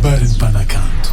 kabarin'ny mpanakanto.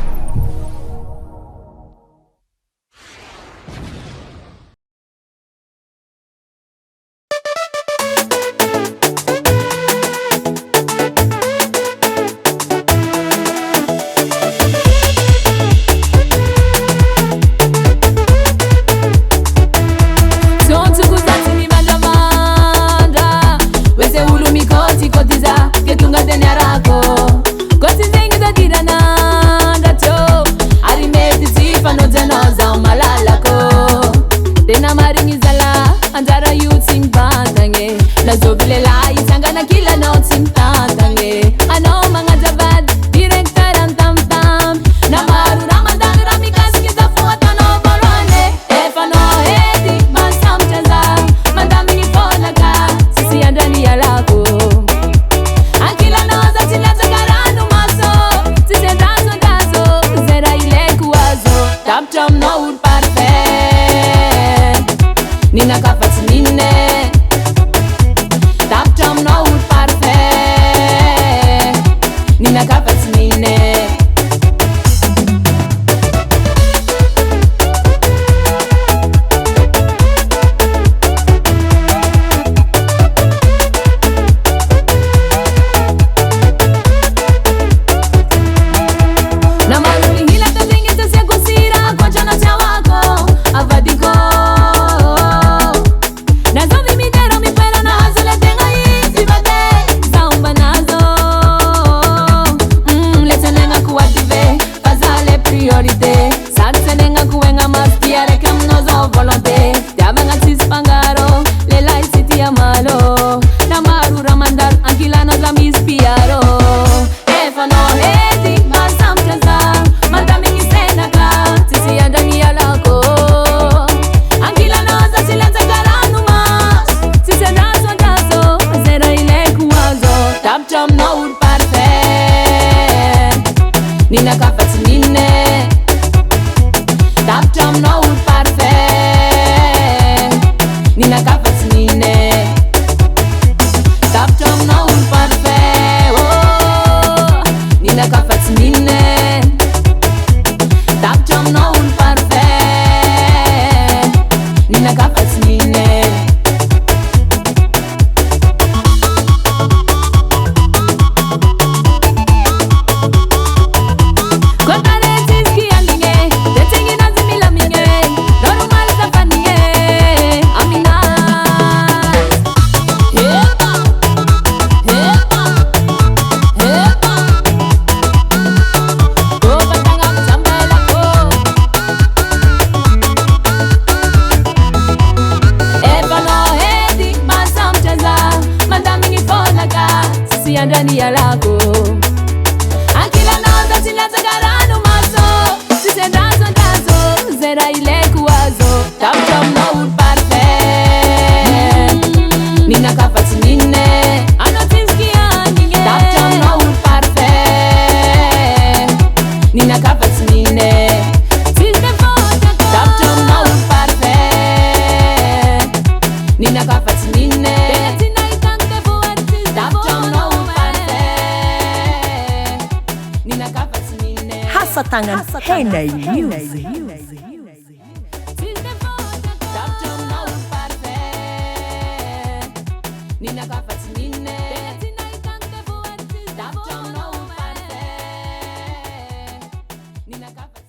Ndani ya lako akila naoza sinatakaranu maso sisendazo ndazo zera ile kuwazo tam no parfait nina kafati nine anotinskia ninge tam no parfait nina kafati nine siste foto tam no parfait nina kafati nine Hasa tangan Henai Music. Nina kafat nine, Nina kafat